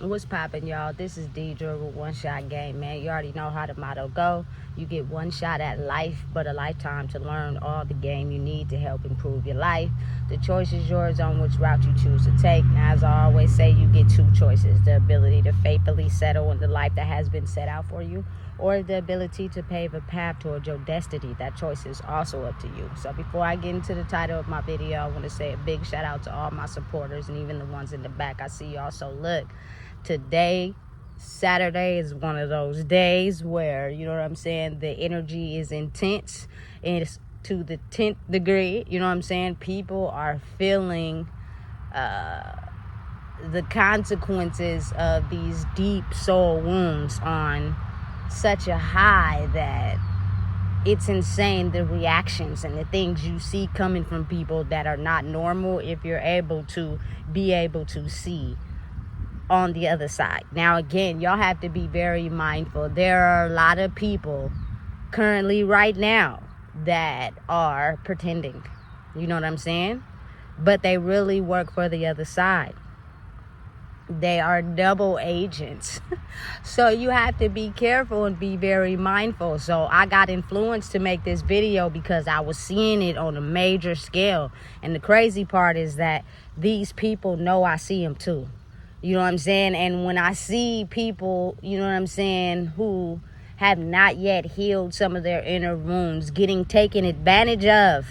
What's poppin', y'all? This is Deidre with One Shot Game, man. You already know how the motto go. You get one shot at life, but a lifetime to learn all the game you need to help improve your life. The choice is yours on which route you choose to take. Now, as I always say, you get two choices: the ability to faithfully settle in the life that has been set out for you, or the ability to pave a path towards your destiny. That choice is also up to you. So before I get into the title of my video, I want to say a big shout out to all my supporters and even the ones in the back. I see y'all. So look, today, Saturday, is one of those days where, you know what I'm saying, the energy is intense and it's to the 10th degree. You know what I'm saying? People are feeling the consequences of these deep soul wounds on such a high that it's insane, the reactions and the things you see coming from people that are not normal, if you're able to see on the other side. Now, again, y'all have to be very mindful. There are a lot of people currently right now that are pretending. You know what I'm saying? But they really work for the other side. They are double agents. So you have to be careful and be very mindful. So I got influenced to make this video because I was seeing it on a major scale. And the crazy part is that these people know I see them too. You know what I'm saying? And when I see people, you know what I'm saying, who have not yet healed some of their inner wounds, getting taken advantage of,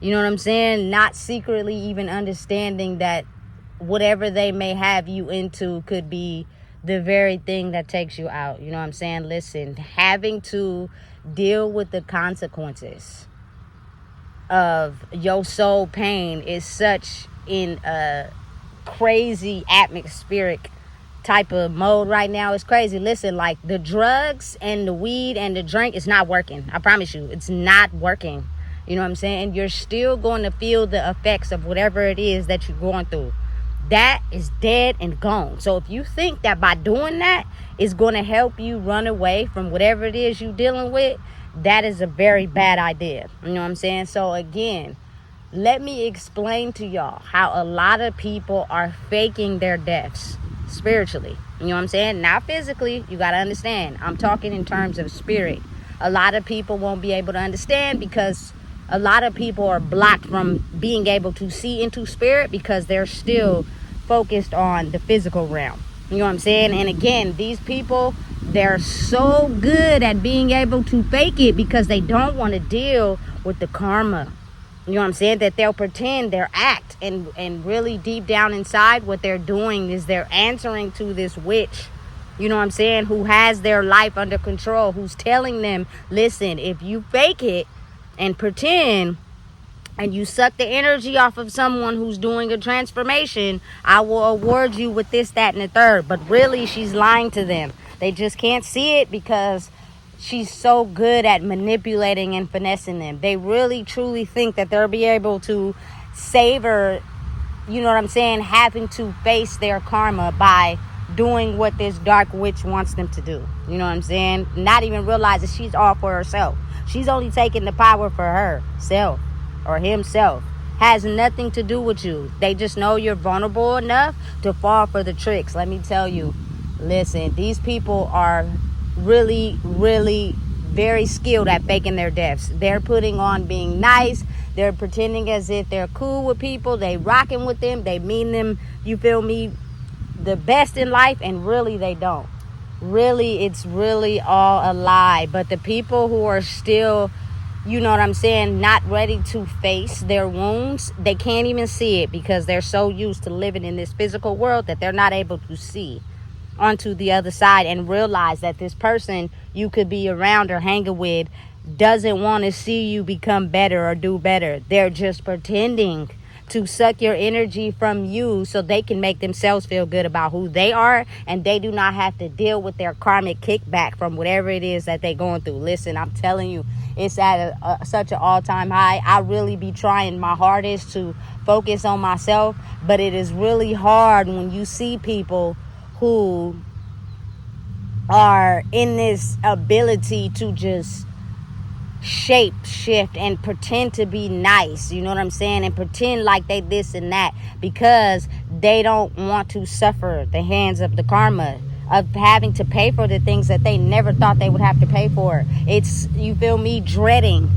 you know what I'm saying? Not secretly even understanding that whatever they may have you into could be the very thing that takes you out. You know what I'm saying? Listen, having to deal with the consequences of your soul pain is such in a crazy atmospheric type of mode right now. It's crazy. Listen, like the drugs and the weed and the drink is not working. I promise you, it's not working. You know what I'm saying? You're still going to feel the effects of whatever it is that you're going through. That is dead and gone. So if you think that by doing that is going to help you run away from whatever it is you're dealing with, that is a very bad idea. You know what I'm saying? So again, let me explain to y'all how a lot of people are faking their deaths spiritually. You know what I'm saying? Not physically. You got to understand. I'm talking in terms of spirit. A lot of people won't be able to understand because a lot of people are blocked from being able to see into spirit because they're still focused on the physical realm. You know what I'm saying? And again, these people, they're so good at being able to fake it because they don't want to deal with the karma. You know what I'm saying? That they'll pretend their act and really deep down inside what they're doing is they're answering to this witch, you know what I'm saying, who has their life under control, who's telling them, listen, if you fake it and pretend and you suck the energy off of someone who's doing a transformation, I will award you with this, that, and the third. But really, she's lying to them. They just can't see it because she's so good at manipulating and finessing them. They really, truly think that they'll be able to savor, you know what I'm saying, having to face their karma by doing what this dark witch wants them to do. You know what I'm saying? Not even realizing she's all for herself. She's only taking the power for herself or himself. Has nothing to do with you. They just know you're vulnerable enough to fall for the tricks. Let me tell you, listen, these people are really, really very skilled at faking their deaths. They're putting on being nice. They're pretending as if they're cool with people. They rocking with them. They mean them, you feel me, the best in life, and really they don't. Really, it's really all a lie. But the people who are still, you know what I'm saying, not ready to face their wounds, they can't even see it because they're so used to living in this physical world that they're not able to see onto the other side and realize that this person you could be around or hanging with doesn't want to see you become better or do better. They're just pretending to suck your energy from you so they can make themselves feel good about who they are, and they do not have to deal with their karmic kickback from whatever it is that they're going through. Listen, I'm telling you, it's at such an all-time high. I really be trying my hardest to focus on myself, but it is really hard when you see people who are in this ability to just shape shift and pretend to be nice, you know what I'm saying, and pretend like they this and that, because they don't want to suffer the hands of the karma of having to pay for the things that they never thought they would have to pay for. It's, you feel me, dreading.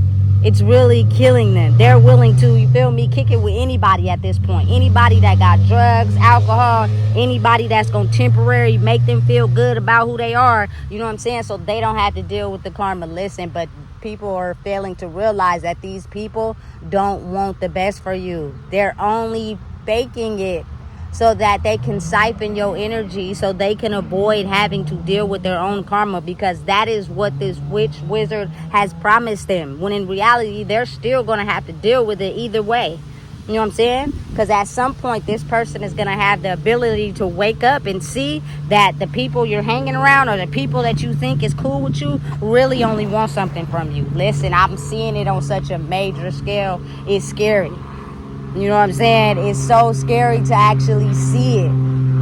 It's really killing them. They're willing to, you feel me, kick it with anybody at this point. Anybody that got drugs, alcohol, anybody that's going to temporarily make them feel good about who they are. You know what I'm saying? So they don't have to deal with the karma. Listen, but people are failing to realize that these people don't want the best for you. They're only faking it so that they can siphon your energy, so they can avoid having to deal with their own karma, because that is what this witch wizard has promised them, when in reality they're still going to have to deal with it either way. You know what I'm saying? Because at some point this person is going to have the ability to wake up and see that the people you're hanging around, or the people that you think is cool with you, really only want something from you. Listen, I'm seeing it on such a major scale. It's scary. You know what I'm saying? It's so scary to actually see it.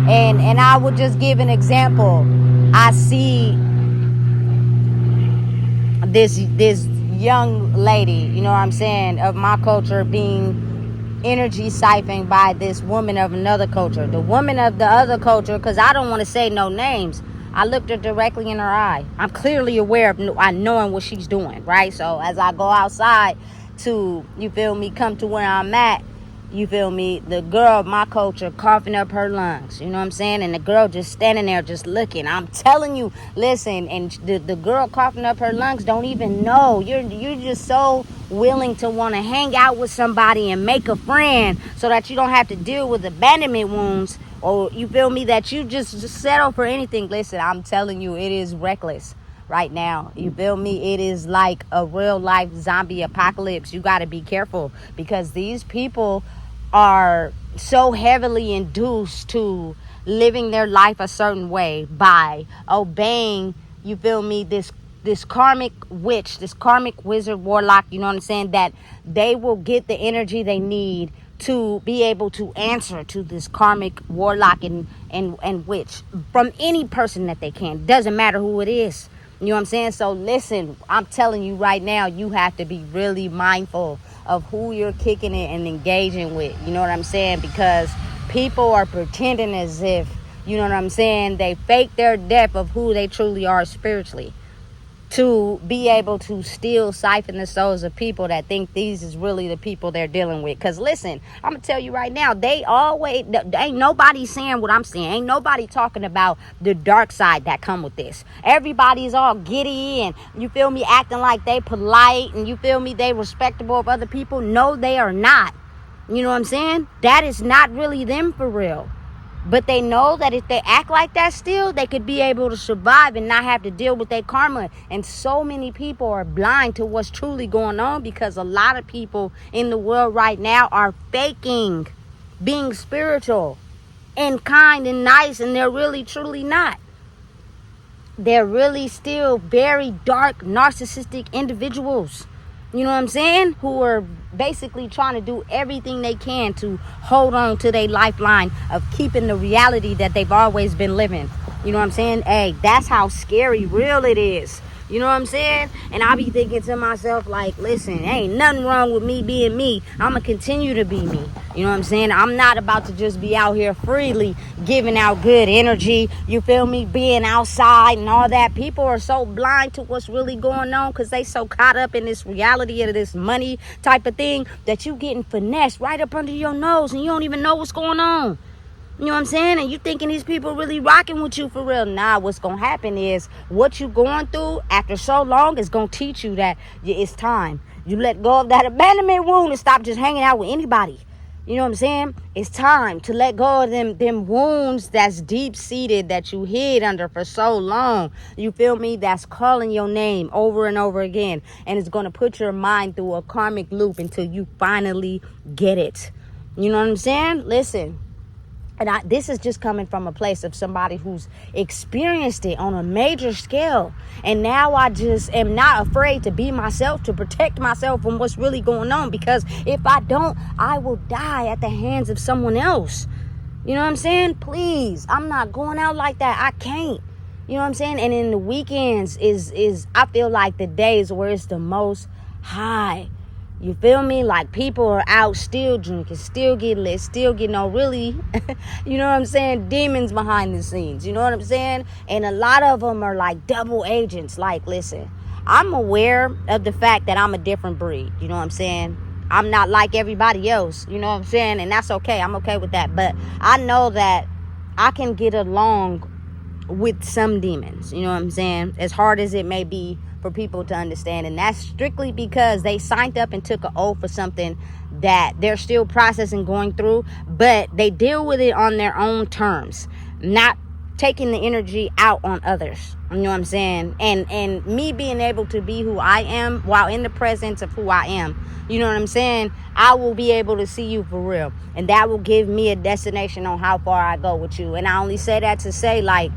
And I would just give an example. I see this young lady, you know what I'm saying, of my culture being energy siphoned by this woman of another culture. The woman of the other culture, because I don't want to say no names, I looked her directly in her eye. I'm clearly aware of knowing what she's doing, right? So as I go outside to, you feel me, come to where I'm at, you feel me, the girl of my culture coughing up her lungs, you know what I'm saying? And the girl just standing there just looking. I'm telling you, listen, and the girl coughing up her lungs don't even know. You're just so willing to want to hang out with somebody and make a friend so that you don't have to deal with abandonment wounds, or you feel me, that you just settle for anything. Listen, I'm telling you, it is reckless right now. You feel me? It is like a real life zombie apocalypse. You got to be careful, because these people are so heavily induced to living their life a certain way by obeying, you feel me, this karmic witch, this karmic wizard, warlock, you know what I'm saying, that they will get the energy they need to be able to answer to this karmic warlock and witch from any person that they can. Doesn't matter who it is. You know what I'm saying? So listen, I'm telling you right now, you have to be really mindful of who you're kicking it and engaging with. You know what I'm saying? Because people are pretending as if, you know what I'm saying, they fake their depth of who they truly are spiritually, to be able to still siphon the souls of people that think these is really the people they're dealing with. Because listen, I'm going to tell you right now, ain't nobody saying what I'm saying. Ain't nobody talking about the dark side that come with this. Everybody's all giddy and, you feel me, acting like they polite and, you feel me, they respectable of other people. No, they are not. You know what I'm saying? That is not really them for real. But they know that if they act like that still, they could be able to survive and not have to deal with their karma. And so many people are blind to what's truly going on, because a lot of people in the world right now are faking being spiritual and kind and nice, and they're really truly not. They're really still very dark, narcissistic individuals. You know what I'm saying? Who are basically trying to do everything they can to hold on to their lifeline of keeping the reality that they've always been living. You know what I'm saying? Hey, that's how scary real it is. You know what I'm saying? And I be thinking to myself, like, listen, ain't nothing wrong with me being me. I'm going to continue to be me. You know what I'm saying? I'm not about to just be out here freely giving out good energy. You feel me? Being outside and all that. People are so blind to what's really going on because they so caught up in this reality of this money type of thing that you getting finessed right up under your nose and you don't even know what's going on. You know what I'm saying? And you thinking these people really rocking with you for real. Nah, what's going to happen is what you going through after so long is going to teach you that it's time. You let go of that abandonment wound and stop just hanging out with anybody. You know what I'm saying? It's time to let go of them wounds that's deep-seated that you hid under for so long. You feel me? That's calling your name over and over again. And it's going to put your mind through a karmic loop until you finally get it. You know what I'm saying? Listen. And this is just coming from a place of somebody who's experienced it on a major scale. And now I just am not afraid to be myself, to protect myself from what's really going on. Because if I don't, I will die at the hands of someone else. You know what I'm saying? Please, I'm not going out like that. I can't. You know what I'm saying? And in the weekends is I feel like the days where it's the most high. You feel me? Like, people are out still drinking, still getting lit, still getting on really, you know what I'm saying, demons behind the scenes. You know what I'm saying? And a lot of them are like double agents. Like, listen, I'm aware of the fact that I'm a different breed. You know what I'm saying? I'm not like everybody else. You know what I'm saying? And that's okay. I'm okay with that. But I know that I can get along with some demons. You know what I'm saying? As hard as it may be for people to understand. And that's strictly because they signed up and took an oath for something that they're still processing, going through, but they deal with it on their own terms, not taking the energy out on others. You know what I'm saying? And me being able to be who I am while in the presence of who I am, you know what I'm saying, I will be able to see you for real, and that will give me a destination on how far I go with you. And I only say that to say, like,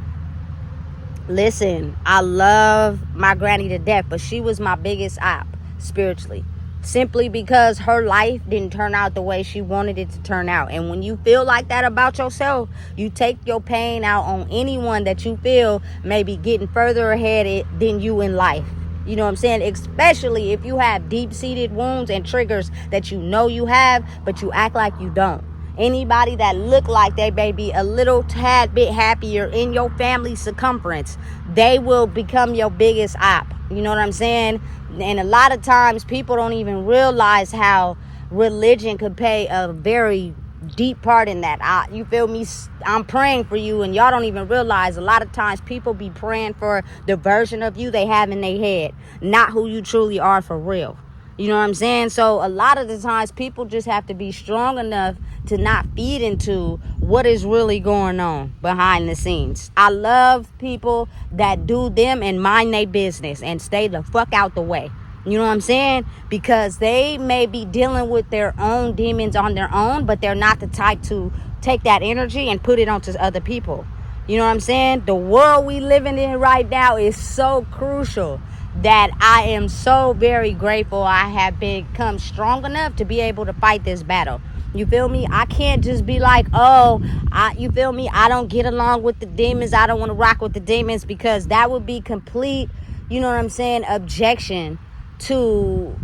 listen, I love my granny to death, but she was my biggest op spiritually, simply because her life didn't turn out the way she wanted it to turn out. And when you feel like that about yourself, you take your pain out on anyone that you feel may be getting further ahead than you in life. You know what I'm saying? Especially if you have deep-seated wounds and triggers that you know you have, but you act like you don't. Anybody that look like they may be a little tad bit happier in your family circumference, they will become your biggest op. You know what I'm saying? And a lot of times people don't even realize how religion could play a very deep part in that. You feel me? I'm praying for you, and y'all don't even realize a lot of times people be praying for the version of you they have in their head, not who you truly are for real. You know what I'm saying? So a lot of the times people just have to be strong enough to not feed into what is really going on behind the scenes. I love people that do them and mind their business and stay the fuck out the way. You know what I'm saying? Because they may be dealing with their own demons on their own, but they're not the type to take that energy and put it onto other people. You know what I'm saying? The world we living in right now is so crucial that I am so very grateful I have become strong enough to be able to fight this battle. You feel me? I can't just be like, you feel me? I don't get along with the demons. I don't want to rock with the demons, because that would be complete, you know what I'm saying, objection to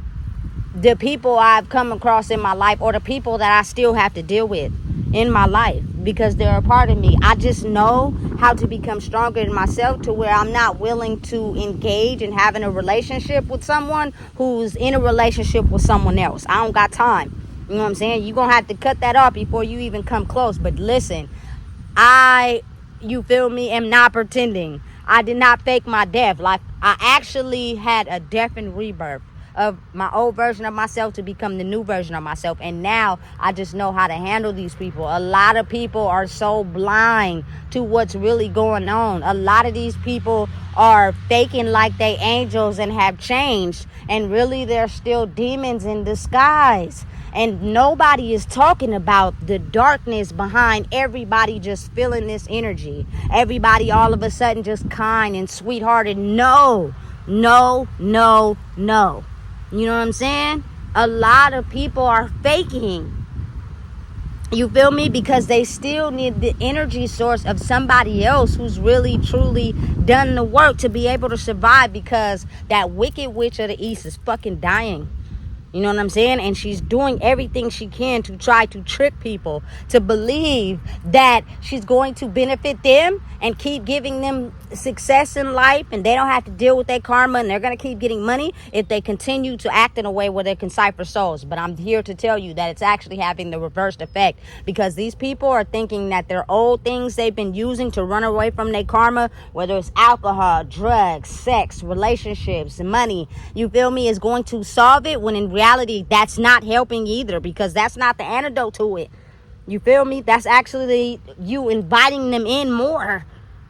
the people I've come across in my life, or the people that I still have to deal with in my life, because they're a part of me. I just know how to become stronger in myself to where I'm not willing to engage in having a relationship with someone who's in a relationship with someone else. I don't got time. You know what I'm saying? You're going to have to cut that off before you even come close. But listen, you feel me, am not pretending. I did not fake my death. Like, I actually had a death and rebirth of my old version of myself to become the new version of myself. And now I just know how to handle these people. A lot of people are so blind to what's really going on. A lot of these people are faking like they angels and have changed, and really they're still demons in disguise. And nobody is talking about the darkness behind everybody just feeling this energy. Everybody all of a sudden just kind and sweethearted. No. You know what I'm saying? A lot of people are faking. You feel me? Because they still need the energy source of somebody else who's really, truly done the work to be able to survive, because that wicked witch of the East is fucking dying. You know what I'm saying? And she's doing everything she can to try to trick people to believe that she's going to benefit them and keep giving them success in life, and they don't have to deal with their karma, and they're going to keep getting money if they continue to act in a way where they can cipher souls. But I'm here to tell you that it's actually having the reversed effect, because these people are thinking that their old things they've been using to run away from their karma, whether it's alcohol, drugs, sex, relationships, money, you feel me, is going to solve it, when in reality that's not helping either, because that's not the antidote to it. You feel me? That's actually you inviting them in more.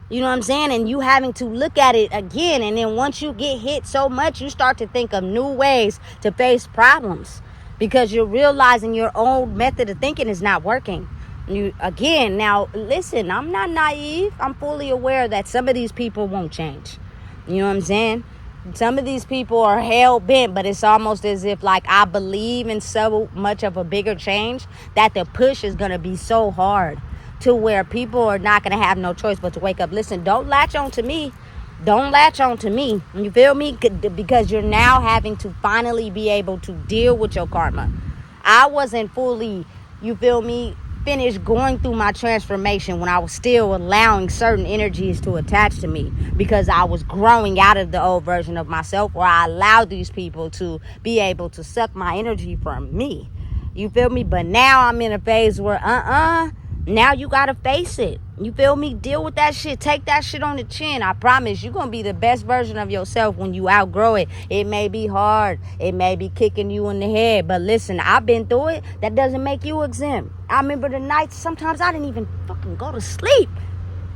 You know what I'm saying? And you having to look at it again. And then once you get hit so much, you start to think of new ways to face problems, because you're realizing your old method of thinking is not working. Now listen, I'm not naive. I'm fully aware that some of these people won't change. You know what I'm saying? Some of these people are hell bent, but it's almost as if, like, I believe in so much of a bigger change that the push is going to be so hard to where people are not going to have no choice but to wake up. Listen, don't latch on to me. Don't latch on to me. You feel me? Because you're now having to finally be able to deal with your karma. I wasn't fully, you feel me, finished going through my transformation when I was still allowing certain energies to attach to me, because I was growing out of the old version of myself, or I allowed these people to be able to suck my energy from me. You feel me? But now I'm in a phase where now you gotta face it. You feel me? Deal with that shit. Take that shit on the chin. I promise you're gonna be the best version of yourself when you outgrow it. It may be hard. It may be kicking you in the head. But listen, I've been through it. That doesn't make you exempt. I remember the nights sometimes I didn't even fucking go to sleep.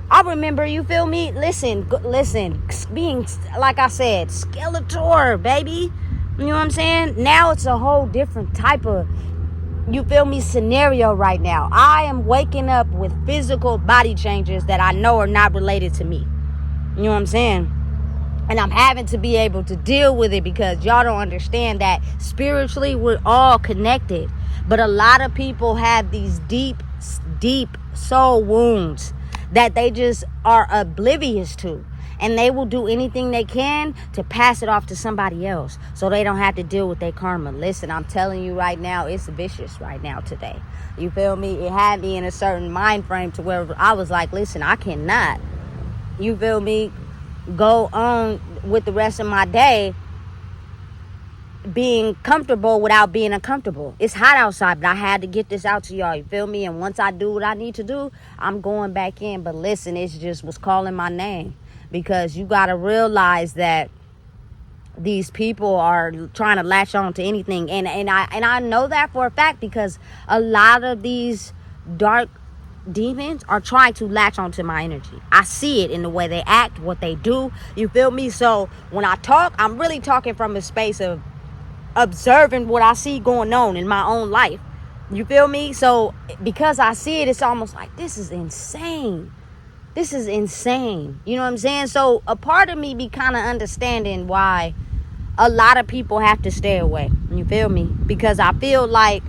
I remember, you feel me? Listen, being, like I said, Skeletor, baby. You know what I'm saying? Now it's a whole different type of, you feel me, scenario right now. I am waking up with physical body changes that I know are not related to me. You know what I'm saying? And I'm having to be able to deal with it, because y'all don't understand that spiritually we're all connected. But a lot of people have these deep soul wounds that they just are oblivious to. And they will do anything they can to pass it off to somebody else so they don't have to deal with their karma. Listen, I'm telling you right now, it's vicious right now today. You feel me? It had me in a certain mind frame to where I was like, listen, I cannot, you feel me, go on with the rest of my day being comfortable without being uncomfortable. It's hot outside, but I had to get this out to y'all. You feel me? And once I do what I need to do, I'm going back in. But listen, it just was calling my name. Because you got to realize that these people are trying to latch on to anything. And I know that for a fact, because a lot of these dark demons are trying to latch onto my energy. I see it in the way they act, what they do. You feel me? So when I talk, I'm really talking from a space of observing what I see going on in my own life. You feel me? So because I see it, it's almost like, this is insane. This is insane. You know what I'm saying? So a part of me be kind of understanding why a lot of people have to stay away. You feel me? Because I feel like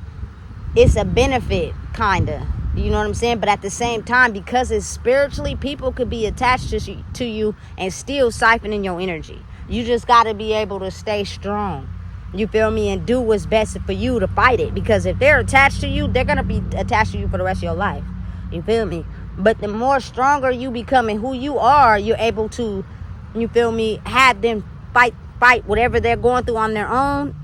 it's a benefit, kind of. You know what I'm saying? But at the same time, because it's spiritually, people could be attached to you and still siphoning your energy. You just got to be able to stay strong. You feel me? And do what's best for you to fight it. Because if they're attached to you, they're going to be attached to you for the rest of your life. You feel me? But the more stronger you become and who you are, you're able to, you feel me, have them fight whatever they're going through on their own.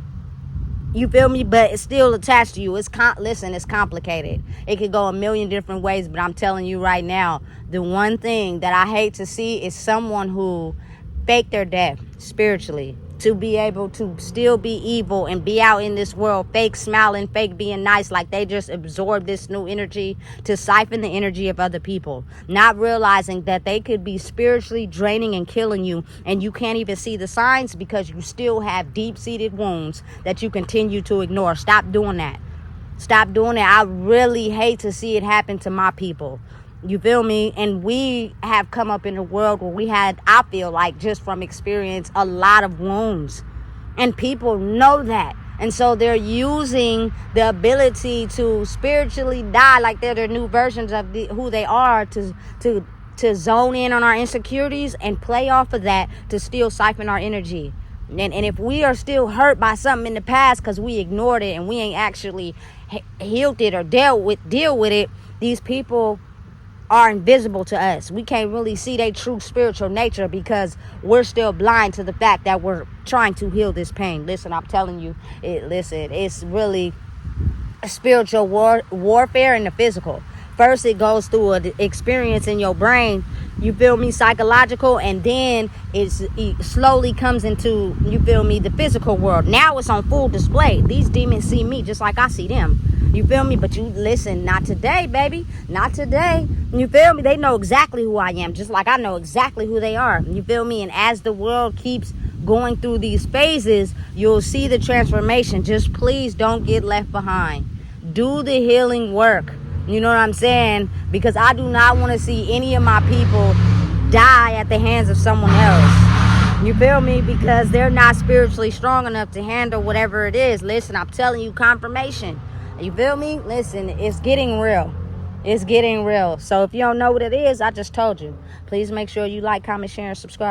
You feel me? But it's still attached to you. Listen, it's complicated. It could go a million different ways, but I'm telling you right now, the one thing that I hate to see is someone who faked their death spiritually to be able to still be evil and be out in this world fake smiling, fake being nice, like they just absorb this new energy to siphon the energy of other people, not realizing that they could be spiritually draining and killing you, and you can't even see the signs because you still have deep-seated wounds that you continue to ignore. Stop doing that. Stop doing it. I really hate to see it happen to my people. You feel me? And we have come up in a world where we had, I feel like, just from experience, a lot of wounds. And people know that. And so they're using the ability to spiritually die like they're their new versions of who they are to zone in on our insecurities and play off of that to still siphon our energy. And if we are still hurt by something in the past because we ignored it and we ain't actually healed it or deal with it, these people are invisible to us. We can't really see their true spiritual nature because we're still blind to the fact that we're trying to heal this pain. Listen, I'm telling you, it's really a spiritual warfare in the physical. First, it goes through an experience in your brain, you feel me, psychological, and then it slowly comes into, you feel me, the physical world. Now it's on full display. These demons see me just like I see them. You feel me? But you listen, not today, baby. Not today. You feel me? They know exactly who I am, just like I know exactly who they are. You feel me? And as the world keeps going through these phases, you'll see the transformation. Just please don't get left behind. Do the healing work. You know what I'm saying? Because I do not want to see any of my people die at the hands of someone else. You feel me? Because they're not spiritually strong enough to handle whatever it is. Listen, I'm telling you, confirmation. You feel me? Listen, it's getting real. It's getting real. So if you don't know what it is, I just told you. Please make sure you like, comment, share, and subscribe.